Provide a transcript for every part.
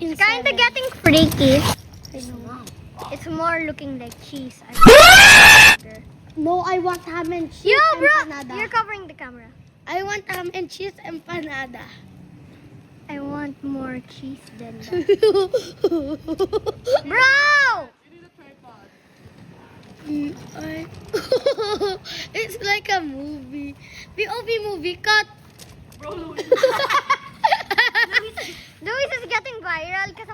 in Kinda 7. getting freaky. It's more looking like cheese. No, I want ham and cheese Yo, bro! empanada. You're covering the camera. I want ham and cheese empanada. I want more cheese than that. Bro! It's like a movie. POV movie cut. Luis is getting viral because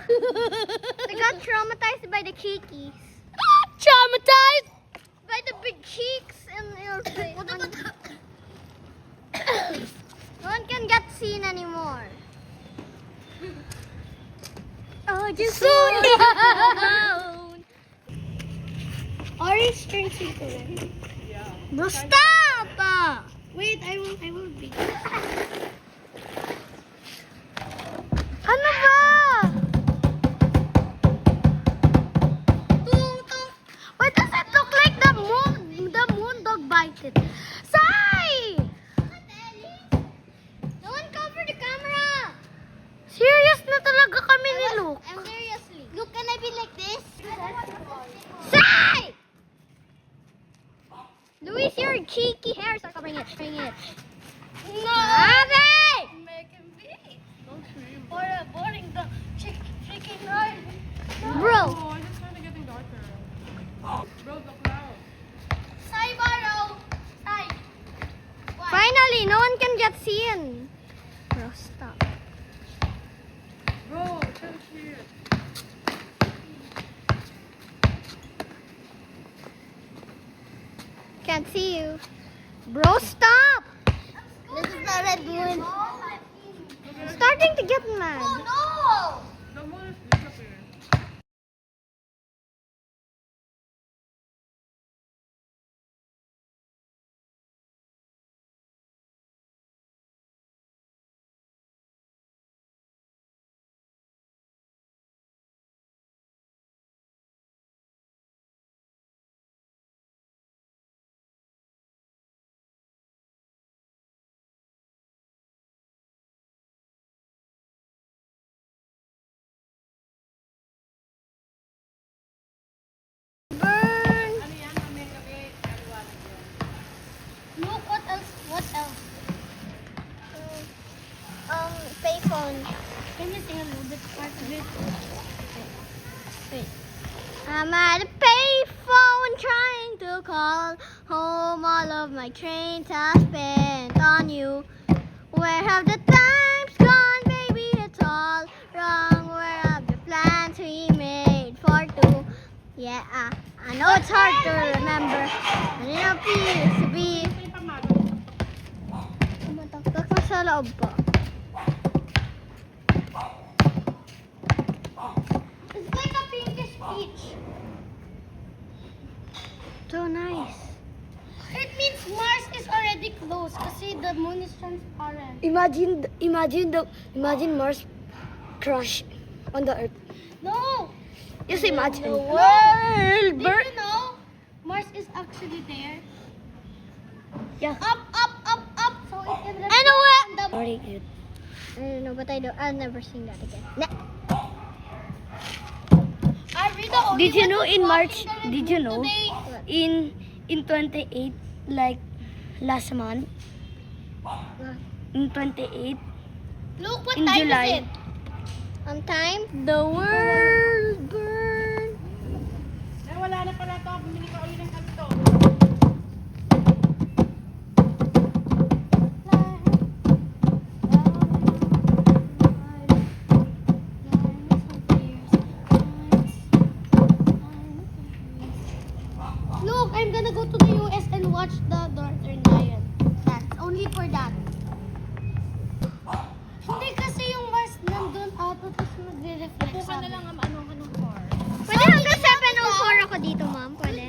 I got traumatized by the kikis. Traumatized. By the big cheeks and your face. No one can get seen anymore. Oh, just Soon. Orange turns into red. Bro, stop! Wait, I will be. Ano ba? Why does it look like the moon dog bited? Sai! No one cover the camera! Serious na talaga kami ni Luke. I'm seriously. Look, can I be like this? Sai! Luis, your cheeky hairs are covering it. No. Ave! Make him be. Don't scream. Or boring the freaking hard. Bro, Oh, it's kind of getting darker. Bro, the cloud. Sai Baro. Sai. What? finally, no one can get seen. Bro, stop. Bro, chill here. Can't see you. Bro, stop! This is the red moon. Starting to get mad. Oh no! The moon is disappearing. Burn! Look, what else? What else? Payphone. Can you sing a little bit part of it? Wait. I'm at a payphone trying to call home. All of my trains are spent on you. Where have the times gone, baby? It's all wrong. Where have the plans we made for two? Yeah, I know it's hard to remember. And in a piece to be. Tumataktak na sa loob po. It's like a pinkish peach. So nice. It means Mars is already close kasi the moon is transparent. Imagine Mars crash on the Earth. No! Just imagine. Did you know Mars is actually there? Yeah. Up. So it can reflect Anyway. on the Sorry, Earth. I don't know, but I'll never sing that again. Are we the only Did you ones know in walking March? the red Did you moon know today? in 28 like last month? In 28 Look, what in time July. is it? On time, the world burn. Eh, wala na pala to. Bumili ka ulit ng kanto. Look, I'm gonna go to the US and watch the Northern Lion. That's only for that. Hindi kasi yung Mars nandun auto tapos nagre-reflect Buka sa na amin. lang ang anong car. Pwede hanggang 7:04 ako dito, ma'am. Pwede?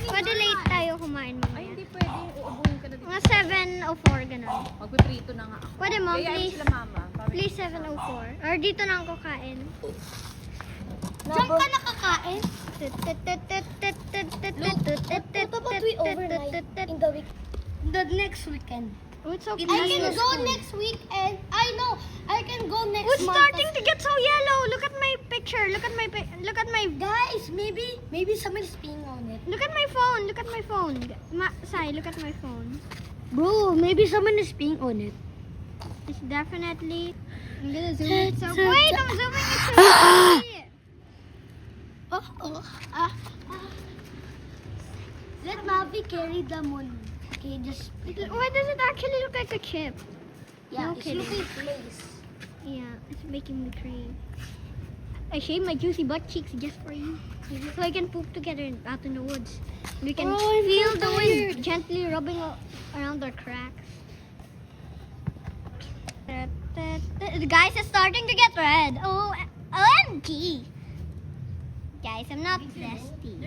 Pwede late tayo kumain Ay, mamaya. hindi pwede. Uubuhin ka na dito. Mga 7:04, ganun. Magpiprito na nga ako. Pwede, ma'am, Kaya please. sila mama. Please, 7:04. Or dito na ako kain. Diyan ka nakakain? What about we overnight in the week? The next weekend. Oh, it's okay. I can go next week, and I know I can go next Oh, it's month. starting to get so yellow. Look at my picture. Look at my Guys, maybe someone's peeing on it. look at my phone. Look at my phone. Sai, look at my phone. Bro, maybe someone is peeing on it. It's definitely. I'm gonna zoom it it. So so- wait, I'm zooming it. So you can see it. Let Mavi carry the moon. Okay, just Why does it actually look like a chip? yeah, No it's kidding. looking place. Yeah, it's making me cream. I shaved my juicy butt cheeks just for you, so I can poop together out in the woods. We can Oh, I'm feel so the wind tired. gently rubbing around our cracks. Guys, it's starting to get red. Oh, OMG! Guys, I'm not thirsty.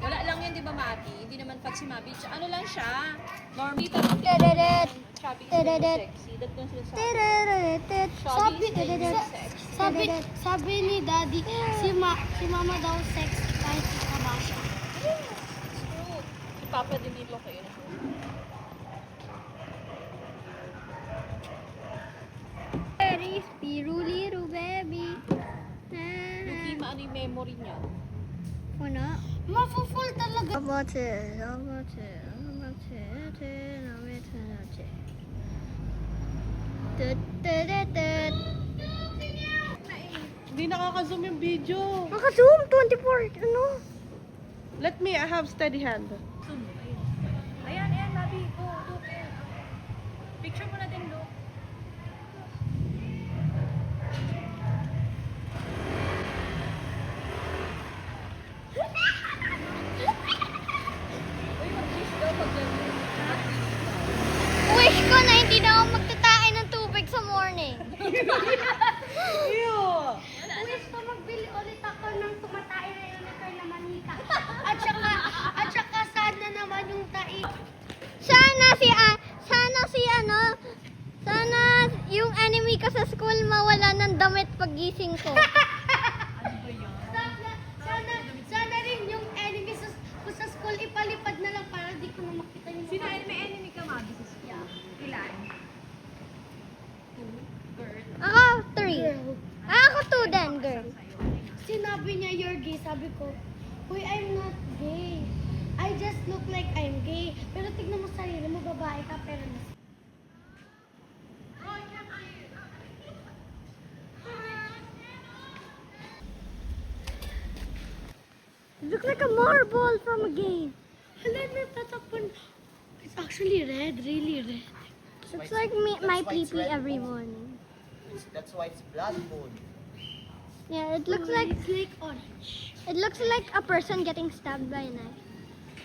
Wala lang yan, di ba, Mabi? Hindi naman pag si Mabi. Ano lang siya? Normally, Tadadad. chubby is Tadadad. very sexy. That's not sila sabi. Tadadad. Chubby is very Tadadad. sexy. Sabi ni Daddy, si Mama daw sexy kahit mataba siya. It's true. Si Papa din dito kayo. Very spiruliro, baby. Hindi maano yung memory niya. Wala. Mafu-full talaga. Hindi nakaka-zoom yung video. Naka-zoom, 24, ano? Let me, I have steady hand. Ayan, ayan, Mabi. Go, go. Picture mo natin, look. Uy, mag-kiss daw pag Wish ko na hindi na ako magtatae ng tubig sa morning. Ew! Wish ko magbili ulit ako ng tumatay na unicorn na manika. At saka sana naman yung taik. Sana yung enemy ko sa school mawala ng damit pagising ko. Sana rin yung enemy sa school ipalipad na lang para di ko na makita yung Sino may enemy ka, Mabi? Ilan? Ako, 3. Ako 2 din, girl. Sinabi niya you're gay, sabi ko, uy, I'm not gay. I just look like I'm gay. Pero tignan mo sarili mo, babae ka, pero It looks like a marble from a game. hala, natatapon. It's actually red, really red. Looks like my pee-pee every morning. That's why it's blood moon. Yeah, it looks like It's like orange. it looks like a person getting stabbed by a knife.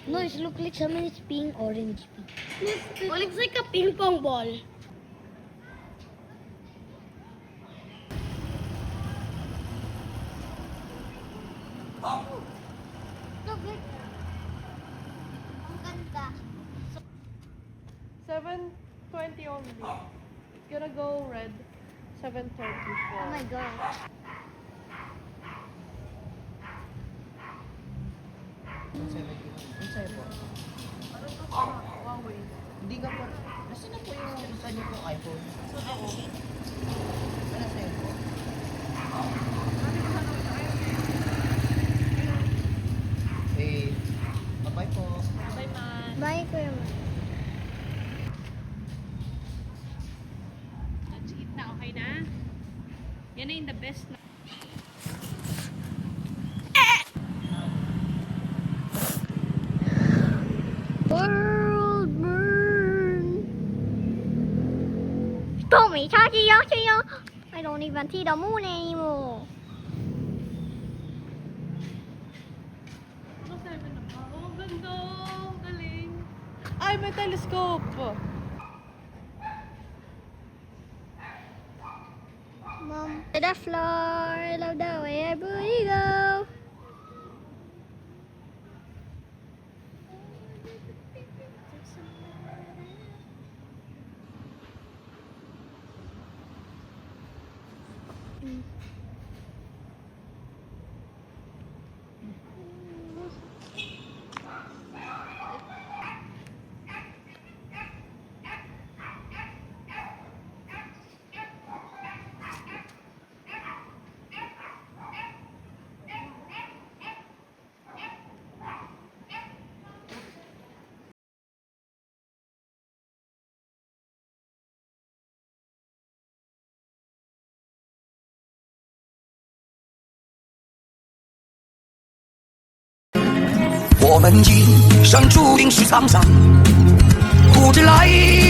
No, it looks like someone is peeing orange pee. Well, it's like a ping pong ball. Look, ang ganda. 7:20 only. It's gonna go red. 7:34. Oh my god. Sa'yo po. Hindi ka po. Nasaan na po yung sa niyo pong iPhone? Ano sa'yo po? Eh, bye po. Bye, man. Bye, Kuya Man. Let's eat na, okay na? Yan na yung the best na. World burn. Tommy, Chachi, Yachi, I don't even see the moon anymore. Ano sabi na ba? Oh, ang ganda. Ang galing. Ay, may telescope! Mom, to the floor, I love the way you go. 我们一生注定是沧桑，不知来。